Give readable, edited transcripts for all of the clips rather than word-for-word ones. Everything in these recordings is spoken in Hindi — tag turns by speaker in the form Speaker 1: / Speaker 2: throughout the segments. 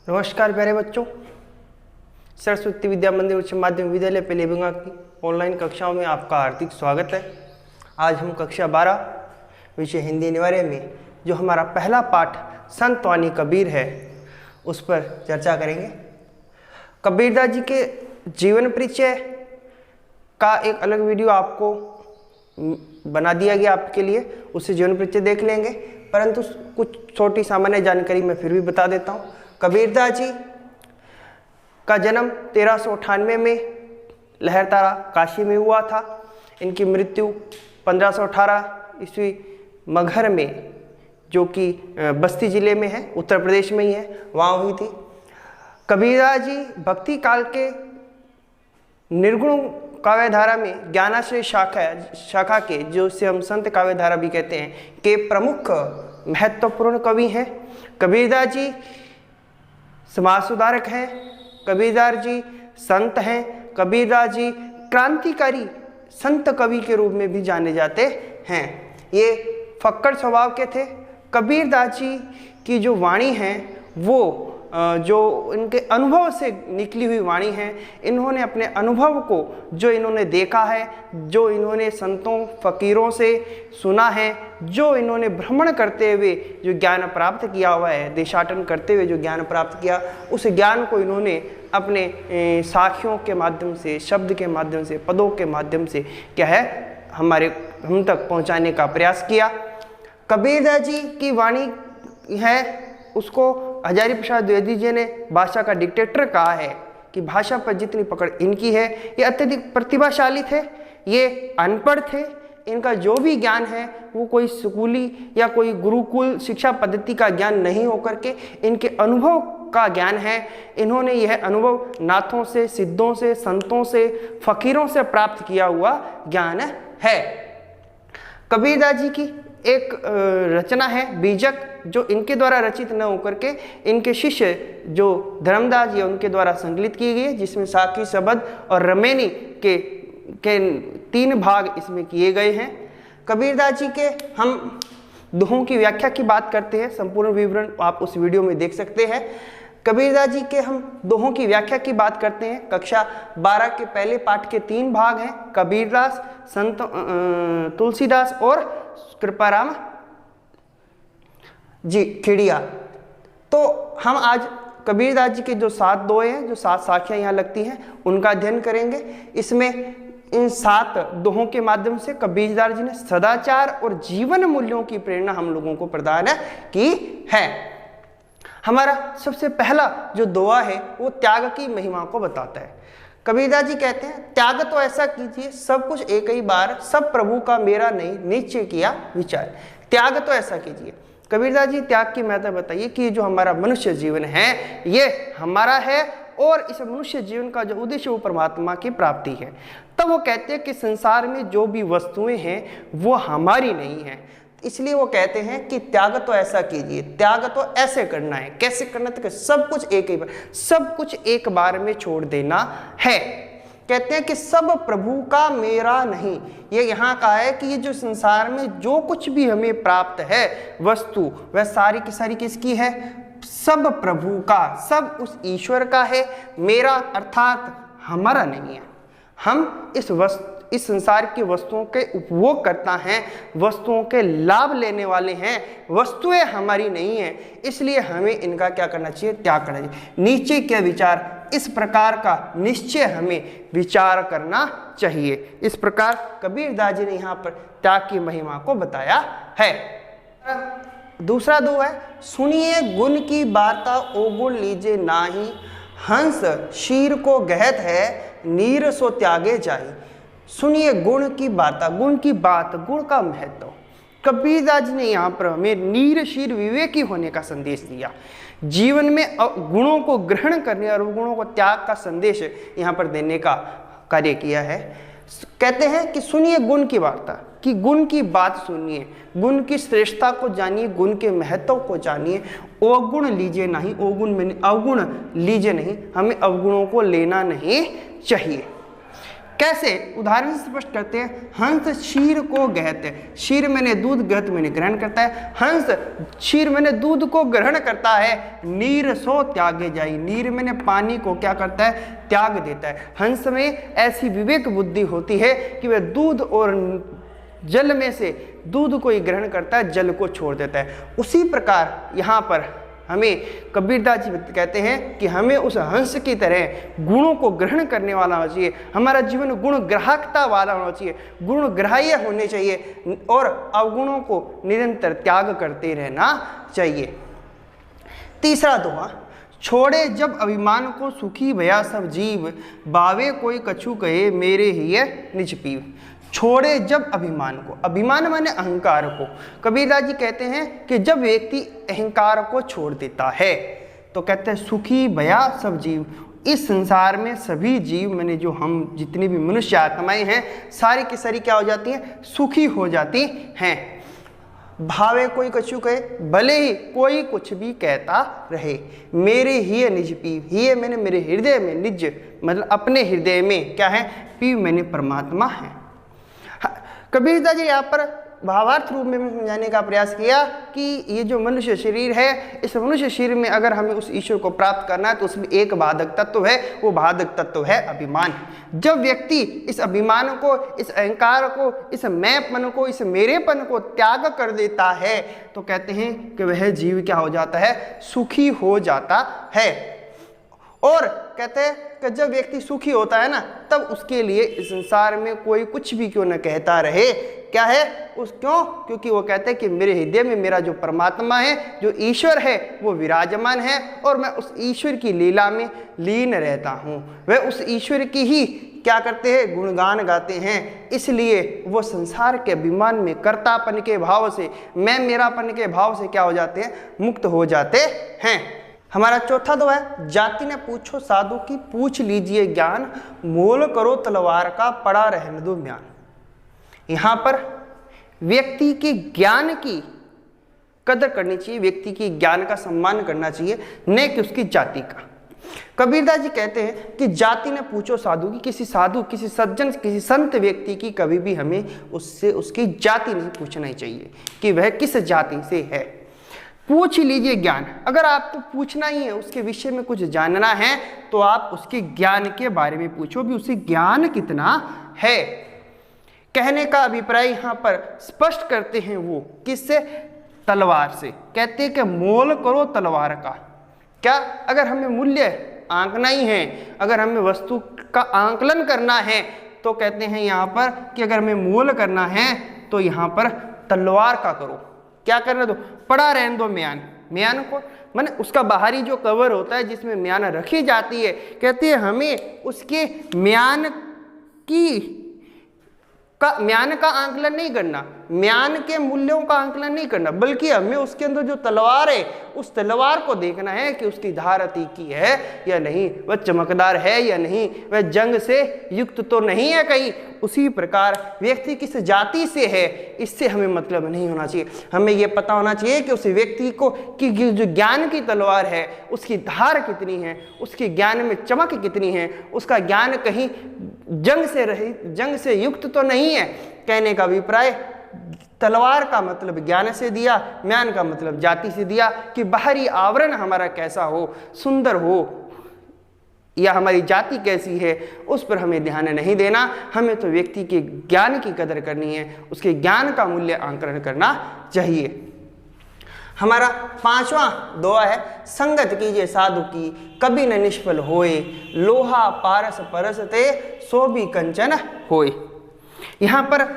Speaker 1: नमस्कार प्यारे बच्चों, सरस्वती विद्या मंदिर उच्च माध्यमिक विद्यालय पेलेबंगा की ऑनलाइन कक्षाओं में आपका हार्दिक स्वागत है। आज हम कक्षा 12 विषय हिंदी अनिवार्य में जो हमारा पहला पाठ संत वाणी कबीर है उस पर चर्चा करेंगे। कबीरदास जी के जीवन परिचय का एक अलग वीडियो आपको बना दिया गया आपके लिए, उससे जीवन परिचय देख लेंगे, परंतु कुछ छोटी सामान्य जानकारी मैं फिर भी बता देता हूँ। कबीरदास जी का जन्म 1398 में लहरतारा काशी में हुआ था। इनकी मृत्यु 1518 ईस्वी मगहर में, जो कि बस्ती जिले में है, उत्तर प्रदेश में ही है, वहाँ हुई थी। कबीरदास जी भक्ति काल के निर्गुण काव्यधारा में ज्ञानाश्रय शाखा के, जो से हम संत काव्यधारा भी कहते हैं, के प्रमुख महत्वपूर्ण कवि हैं। कबीरदास जी समाज सुधारक हैं, कबीरदास जी संत हैं, कबीरदास जी क्रांतिकारी संत कवि के रूप में भी जाने जाते हैं। ये फक्कड़ स्वभाव के थे। कबीरदास जी की जो वाणी है वो जो इनके अनुभव से निकली हुई वाणी है। इन्होंने अपने अनुभव को, जो इन्होंने देखा है, जो इन्होंने संतों फकीरों से सुना है, जो इन्होंने भ्रमण करते हुए जो ज्ञान प्राप्त किया हुआ है, देशाटन करते हुए जो ज्ञान प्राप्त किया, उस ज्ञान को इन्होंने अपने साखियों के माध्यम से, शब्द के माध्यम से, पदों के माध्यम से क्या है हम तक पहुंचाने का प्रयास किया। कबीरदास जी की वाणी है, उसको हजारी प्रसाद द्विवेदी जी ने भाषा का डिक्टेटर कहा है कि भाषा पर जितनी पकड़ इनकी है। ये अत्यधिक प्रतिभाशाली थे, ये अनपढ़ थे। इनका जो भी ज्ञान है वो कोई स्कूली या कोई गुरुकुल शिक्षा पद्धति का ज्ञान नहीं होकर के इनके अनुभव का ज्ञान है। इन्होंने यह अनुभव नाथों से, सिद्धों से, संतों से, फकीरों से प्राप्त किया हुआ ज्ञान है। कबीरदास जी की एक रचना है बीजक, जो इनके द्वारा रचित न होकर के इनके शिष्य जो धर्मदास जी उनके द्वारा संकलित की गई है, जिसमें साखी, शबद और रमेनी के 3 भाग इसमें किए गए हैं। कबीरदास जी के हम दोहों की व्याख्या की बात करते हैं, संपूर्ण विवरण आप उस वीडियो में देख सकते हैं। कबीरदास जी के हम दोहों की व्याख्या की बात करते हैं। कक्षा 12 के पहले पाठ के 3 भाग हैं, कबीरदास, संत तुलसीदास और कृपाराम जी खिड़िया। तो हम आज कबीरदास जी के जो 7 दोहे हैं, जो 7 साखियां यहाँ लगती हैं, उनका अध्ययन करेंगे। इसमें इन 7 दोहों के माध्यम से कबीरदास जी ने सदाचार और जीवन मूल्यों की प्रेरणा हम लोगों को प्रदान की है। हमारा सबसे पहला जो दोहा है वो त्याग की महिमा को बताता है। कबीरदास जी कहते हैं, त्याग तो ऐसा कीजिए सब कुछ एक ही बार, सब प्रभु का मेरा नहीं निश्चय किया विचार। त्याग तो ऐसा कीजिए। कबीरदास जी त्याग की महत्व बताइए कि जो हमारा मनुष्य जीवन है ये हमारा है और इस मनुष्य जीवन का जो उद्देश्य वो परमात्मा की प्राप्ति है। तब वो कहते हैं कि संसार में जो भी वस्तुएं हैं वो हमारी नहीं है, इसलिए वो कहते हैं कि त्याग तो ऐसा कीजिए। त्याग तो ऐसे करना है। कैसे करना है? सब कुछ एक ही बार, सब कुछ एक बार में छोड़ देना है। कहते हैं कि सब प्रभु का मेरा नहीं। ये यहाँ कहा है कि ये जो संसार में जो कुछ भी हमें प्राप्त है वस्तु, वह सारी की सारी किसकी है? सब प्रभु का, सब उस ईश्वर का है। मेरा अर्थात हमारा नहीं है। हम इस संसार की वस्तुओं के उपभोग करता हैं, वस्तुओं के लाभ लेने वाले हैं। वस्तुएं हमारी नहीं है, इसलिए हमें इनका क्या करना चाहिए? त्याग करना चाहिए। नीचे के विचार, इस प्रकार का निश्चय हमें विचार करना चाहिए। इस प्रकार कबीरदास जी ने यहाँ पर त्याग की महिमा को बताया है। दूसरा दोहा है, सुनिए गुण की बाता ओ गुण लीजे नाही, हंस शीर को गहत है नीर सो त्यागे जाई। सुनिए गुण की बात, गुण की बात, गुण का महत्व। कबीरदास जी ने यहाँ पर हमें नीर शीर विवेकी होने का संदेश दिया। जीवन में गुणों को ग्रहण करने और गुणों को त्याग का संदेश यहाँ पर देने का कार्य किया है। कहते हैं कि सुनिए गुण की वार्ता, कि गुण की बात सुनिए, गुण की श्रेष्ठता को जानिए, गुण के महत्व को जानिए। अवगुण लीजिए नहीं, अवगुण में अवगुण लीजिए नहीं, हमें अवगुणों को लेना नहीं चाहिए। कैसे? उदाहरण से स्पष्ट करते हैं। हंस क्षीर को गहत, क्षीर मैंने दूध, गहत मैंने ग्रहण करता है। हंस क्षीर मैंने दूध को ग्रहण करता है, नीर सो त्यागे जाई, नीर मैंने पानी को क्या करता है? त्याग देता है। हंस में ऐसी विवेक बुद्धि होती है कि वह दूध और जल में से दूध को ही ग्रहण करता है, जल को छोड़ देता है। उसी प्रकार यहाँ पर हमें कबीरदास जी कहते हैं कि हमें उस हंस की तरह गुणों को ग्रहण करने वाला होना चाहिए। हमारा जीवन गुण ग्राहकता वाला होना चाहिए, गुण ग्राह्य होने चाहिए और अवगुणों को निरंतर त्याग करते रहना चाहिए। तीसरा दोहा, छोड़े जब अभिमान को सुखी भया सब जीव, बावे कोई कछु कहे मेरे ही निज पीव। छोड़े जब अभिमान को, अभिमान माने अहंकार को। कबीरदास जी कहते हैं कि जब व्यक्ति अहंकार को छोड़ देता है तो कहते हैं सुखी भया सब जीव, इस संसार में सभी जीव मैंने जो हम जितनी भी मनुष्य आत्माएं हैं सारी की सारी क्या हो जाती हैं? सुखी हो जाती हैं। भावे कोई कछु कहे, भले ही कोई कुछ भी कहता रहे, मेरे ही निज पीव, ही मैंने मेरे हृदय में, निज मतलब अपने हृदय में क्या है? पीव मैंने परमात्मा है। कबीरदास जी यहाँ पर भावार्थ रूप में समझाने का प्रयास किया कि ये जो मनुष्य शरीर है, इस मनुष्य शरीर में अगर हमें उस ईश्वर को प्राप्त करना है तो उसमें एक बाधक तत्व है, वो बाधक तत्व है अभिमान। जब व्यक्ति इस अभिमान को, इस अहंकार को, इस मैंपन को, इस मेरेपन को त्याग कर देता है तो कहते हैं कि वह जीव क्या हो जाता है? सुखी हो जाता है। और कहते हैं कि जब व्यक्ति सुखी होता है ना, तब उसके लिए इस संसार में कोई कुछ भी क्यों न कहता रहे, क्या है उस क्यों? क्योंकि वो कहते हैं कि मेरे हृदय में मेरा जो परमात्मा है, जो ईश्वर है, वो विराजमान है और मैं उस ईश्वर की लीला में लीन रहता हूँ। वह उस ईश्वर की ही क्या करते हैं? गुणगान गाते हैं। इसलिए वो संसार के अभिमान में, कर्तापन के भाव से, मैं मेरापन के भाव से क्या हो जाते हैं? मुक्त हो जाते हैं। हमारा चौथा दोहा है, जाति ने पूछो साधु की, पूछ लीजिए ज्ञान, मोल करो तलवार का, पड़ा रहने दो म्यान। यहाँ पर व्यक्ति के ज्ञान की कदर करनी चाहिए, व्यक्ति की ज्ञान का सम्मान करना चाहिए, न कि उसकी जाति का। कबीरदास जी कहते हैं कि जाति ने पूछो साधु की, किसी साधु, किसी सज्जन, किसी संत व्यक्ति की कभी भी हमें उससे उसकी जाति नहीं पूछना ही चाहिए कि वह किस जाति से है। पूछ लीजिए ज्ञान, अगर आपको पूछना ही है, उसके विषय में कुछ जानना है तो आप उसके ज्ञान के बारे में पूछो भी, उसे ज्ञान कितना है। कहने का अभिप्राय यहाँ पर स्पष्ट करते हैं वो किससे? तलवार से। कहते हैं कि मोल करो तलवार का। क्या? अगर हमें मूल्य आंकना ही है, अगर हमें वस्तु का आंकलन करना है तो कहते हैं यहाँ पर कि अगर हमें मोल करना है तो यहाँ पर तलवार का करो। क्या करने दो? पड़ा रहने दो म्यान। म्यान को माने उसका बाहरी जो कवर होता है जिसमें म्यान रखी जाती है, कहते हैं हमें उसके म्यान का आंकलन नहीं करना, म्यान के मूल्यों का आंकलन नहीं करना, बल्कि हमें उसके अंदर जो तलवार है उस तलवार को देखना है कि उसकी धार तीखी है या नहीं, वह चमकदार है या नहीं, वह जंग से युक्त तो नहीं है कहीं। उसी प्रकार व्यक्ति किस जाति से है इससे हमें मतलब नहीं होना चाहिए। हमें यह पता होना चाहिए कि उस व्यक्ति को कि जो ज्ञान की तलवार है उसकी धार कितनी है, उसके ज्ञान में चमक कितनी है, उसका ज्ञान कहीं जंग से युक्त तो नहीं है। कहने का अभिप्राय तलवार का मतलब ज्ञान से दिया, म्यान का मतलब जाति से दिया कि बाहरी आवरण हमारा कैसा हो, सुंदर हो या हमारी जाति कैसी है उस पर हमें ध्यान नहीं देना। हमें तो व्यक्ति के ज्ञान की कदर करनी है, उसके ज्ञान का मूल्य आंकलन करना चाहिए। हमारा पांचवा दोहा है, संगत कीजिए साधु की, कभी न निष्फल होए, लोहा पारस परसते सो भी कंचन होए। यहाँ पर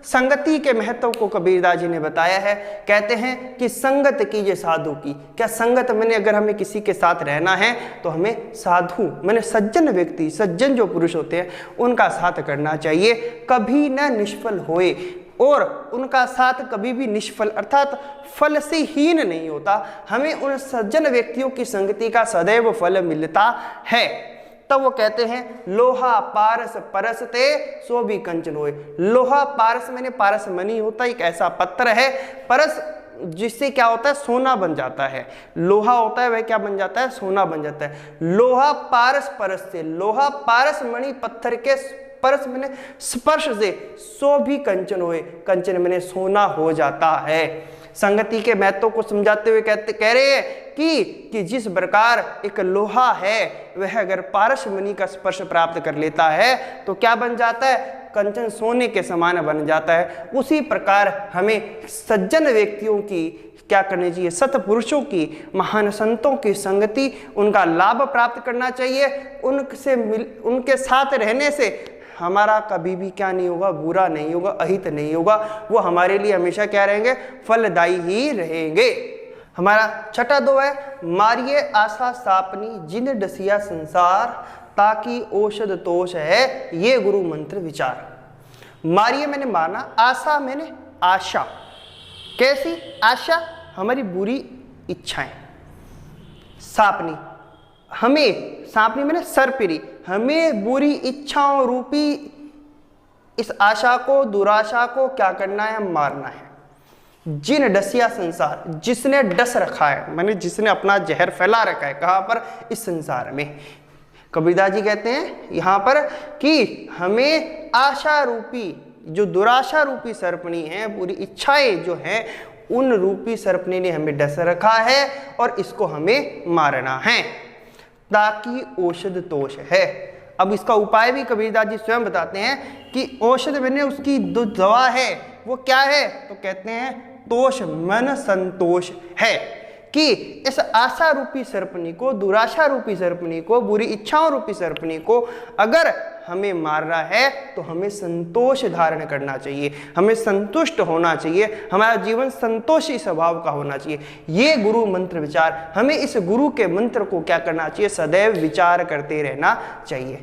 Speaker 1: संगति के महत्व को कबीरदास जी ने बताया है। कहते हैं कि संगत कीजिए साधु की। क्या संगत मैंने अगर हमें किसी के साथ रहना है तो हमें साधु मैंने सज्जन व्यक्ति, सज्जन जो पुरुष होते हैं उनका साथ करना चाहिए, कभी न निष्फल होए। और उनका साथ कभी भी निष्फल अर्थात फल से हीन नहीं होता। हमें उन सज्जन व्यक्तियों की संगति का सदैव फल मिलता है। तब वो कहते हैं लोहा पारस परसते सो भी कंचन होए। लोहा पारस मैंने पारस मणि होता है, एक ऐसा पत्थर है, परस जिससे क्या होता है सोना बन जाता है। लोहा होता है वह क्या बन जाता है? सोना बन जाता है। लोहा पारस परस से, लोहा पारस मणि पत्थर के परस मैंने स्पर्श से सो भी कंचन होए, कंचन मैंने सोना हो जाता है। संगति के महत्व को समझाते हुए कह रहे हैं कि जिस प्रकार एक लोहा है वह अगर पारस मणि का स्पर्श प्राप्त कर लेता है तो क्या बन जाता है, कंचन सोने के समान बन जाता है। उसी प्रकार हमें सज्जन व्यक्तियों की क्या करनी चाहिए, सत्पुरुषों की, महान संतों की संगति, उनका लाभ प्राप्त करना चाहिए। उनके साथ रहने से हमारा कभी भी क्या नहीं होगा, बुरा नहीं होगा, अहित नहीं होगा। वो हमारे लिए हमेशा क्या रहेंगे, फलदायी ही रहेंगे। हमारा छठा दो है, मारिये आशा सापनी जिन डसिया संसार ताकि औषध तोष है ये गुरु मंत्र विचार। मारिये मैंने मारना, आशा मैंने आशा, कैसी आशा, हमारी बुरी इच्छाएं, सापनी हमें, सापनी मैंने सरपिरी, हमें बुरी इच्छाओं रूपी इस आशा को, दुराशा को क्या करना है, मारना है। जिन डसिया संसार, जिसने डस रखा है, माने जिसने अपना जहर फैला रखा है, कहां पर, इस संसार में। कबीरदास जी कहते हैं यहां पर कि हमें आशा रूपी, जो दुराशा रूपी सर्पणी है, पूरी इच्छाएं जो हैं, उन रूपी सर्पणी ने हमें डस रखा है और इसको हमें मारना है ताकि औषध तोष है। अब इसका उपाय भी कबीरदास जी स्वयं बताते हैं कि औषध मैंने उसकी दवा है, वो क्या है, तो कहते हैं तोष मन संतोष है। कि इस आशा रूपी सर्पणी को, दुराशा रूपी सर्पणी को, बुरी इच्छाओं रूपी सर्पणी को अगर हमें मारना है तो हमें संतोष धारण करना चाहिए, हमें संतुष्ट होना चाहिए, हमारा जीवन संतोषी स्वभाव का होना चाहिए। ये गुरु मंत्र विचार, हमें इस गुरु के मंत्र को क्या करना चाहिए, सदैव विचार करते रहना चाहिए।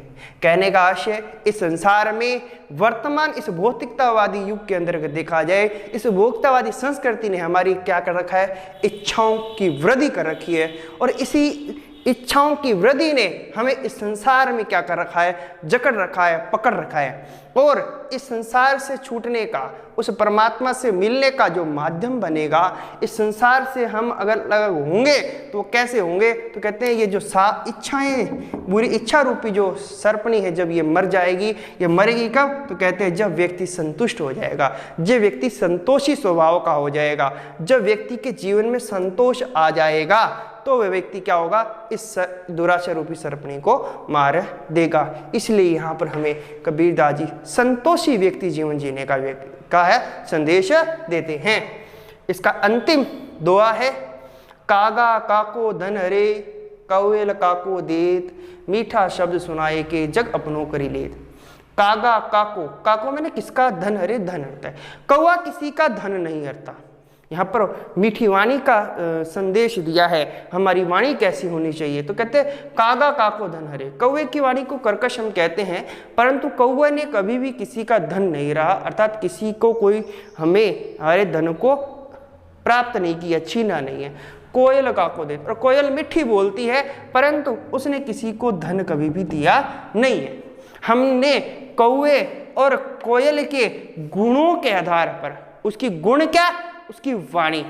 Speaker 1: कहने का आशय, इस संसार में वर्तमान इस भौतिकतावादी युग के अंतर्गत देखा जाए, इस भौतिकतावादी संस्कृति ने हमारी क्या कर रखा है, इच्छाओं की वृद्धि कर रखी है और इसी इच्छाओं की वृद्धि ने हमें इस संसार में क्या कर रखा है, जकड़ रखा है, पकड़ रखा है। और इस संसार से छूटने का, उस परमात्मा से मिलने का जो माध्यम बनेगा, इस संसार से हम अगर होंगे तो कैसे होंगे, तो कहते हैं ये जो इच्छाएं, बुरी इच्छा रूपी जो सर्पणी है, जब ये मर जाएगी, ये मरेगी कब, तो कहते हैं जब व्यक्ति संतुष्ट हो जाएगा, जब व्यक्ति संतोषी स्वभाव का हो जाएगा, जब व्यक्ति के जीवन में संतोष आ जाएगा, तो वह व्यक्ति क्या होगा, इस दुराशा रूपी सर्पणी को मार देगा। इसलिए यहाँ पर हमें कबीरदास जी संतोषी व्यक्ति जीवन जीने का है संदेश देते हैं। इसका अंतिम दुआ है, कागा काको धन हरे कौएल काको देत मीठा शब्द सुनाए के जग अपनों करी लेत। कागा काको, काको मैंने किसका धन हरे, धन हरता है, कौआ किसी का धन नहीं हरता। यहाँ पर मीठी वाणी का संदेश दिया है, हमारी वाणी कैसी होनी चाहिए, तो कहते हैं कागा काको धन हरे। कौवे की वाणी को कर्कश हम कहते हैं, परंतु कौवे ने कभी भी किसी का धन नहीं रहा, अर्थात किसी को कोई हमारे धन को प्राप्त नहीं किया, छीना नहीं है। कोयल काको दे, और कोयल मीठी बोलती है परंतु उसने किसी को धन कभी भी दिया नहीं है। हमने कौवे और कोयल के गुणों के आधार पर, उसकी गुण क्या, उसकी वाणी,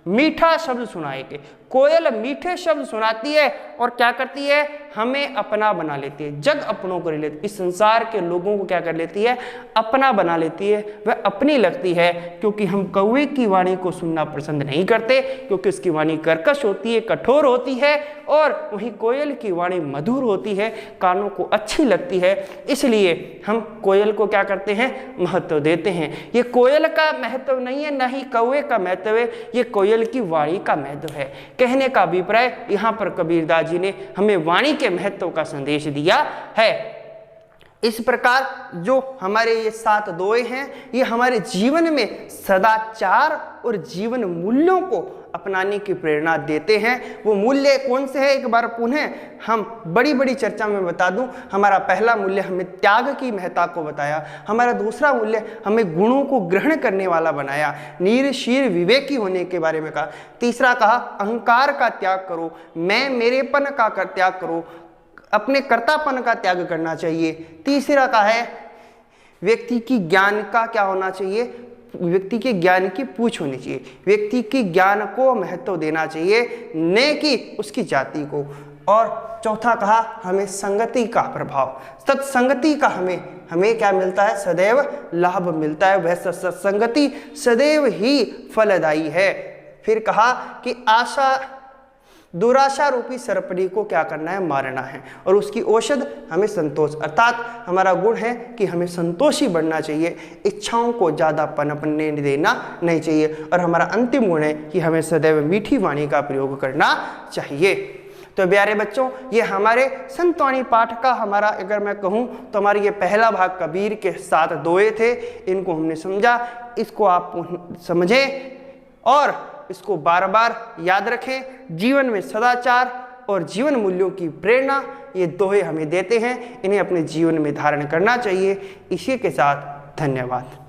Speaker 1: मीठा शब्द सुनाए के। कोयल मीठे शब्द सुनाती है और क्या करती है, हमें अपना बना लेती है, जग अपनों को लेती है, इस संसार के लोगों को क्या कर लेती है, अपना बना लेती है, वह अपनी लगती है। क्योंकि हम कौवे की वाणी को सुनना पसंद नहीं करते, क्योंकि उसकी वाणी कर्कश होती है, कठोर होती है, और वहीं कोयल की वाणी मधुर होती है, कानों को अच्छी लगती है। इसलिए हम कोयल को क्या करते हैं, महत्व देते हैं। ये कोयल का महत्व नहीं है, ना ही कौवे का महत्व है, ये कोयल की वाणी का महत्व है। कहने का अभिप्राय, यहाँ पर कबीरदास जी ने हमें वाणी के महत्व का संदेश दिया है। इस प्रकार जो हमारे ये 7 दोए हैं, ये हमारे जीवन में सदाचार और जीवन मूल्यों को अपनाने की प्रेरणा देते हैं। वो मूल्य कौन से हैं, एक बार पुनः हम बड़ी चर्चा में बता दूं। हमारा पहला मूल्य हमें त्याग की महत्ता को बताया, हमारा दूसरा मूल्य हमें गुणों को ग्रहण करने वाला बनाया, नीर शीर विवेकी होने के बारे में कहा। तीसरा कहा अहंकार का त्याग करो, मैं मेरेपन का त्याग करो, अपने कर्तापन का त्याग करना चाहिए। तीसरा का है व्यक्ति की ज्ञान का क्या होना चाहिए, व्यक्ति के ज्ञान की पूछ होनी चाहिए, व्यक्ति के ज्ञान को महत्व देना चाहिए, न कि उसकी जाति को। और चौथा कहा हमें संगति का प्रभाव, सत्संगति का हमें क्या मिलता है, सदैव लाभ मिलता है, वह सत्संगति सदैव ही फलदायी है। फिर कहा कि दुराशा रूपी सर्पणी को क्या करना है, मारना है, और उसकी औषध हमें संतोष, अर्थात हमारा गुण है कि हमें संतोषी बनना चाहिए, इच्छाओं को ज़्यादा पनपने देना नहीं चाहिए। और हमारा अंतिम गुण है कि हमें सदैव मीठी वाणी का प्रयोग करना चाहिए। तो प्यारे बच्चों, ये हमारे संतवाणी पाठ का हमारा अगर मैं कहूँ तो हमारे ये पहला भाग कबीर के 7 दोहे थे, इनको हमने समझा, इसको आप समझें और इसको बार बार याद रखें। जीवन में सदाचार और जीवन मूल्यों की प्रेरणा ये दोहे हमें देते हैं, इन्हें अपने जीवन में धारण करना चाहिए। इसी के साथ धन्यवाद।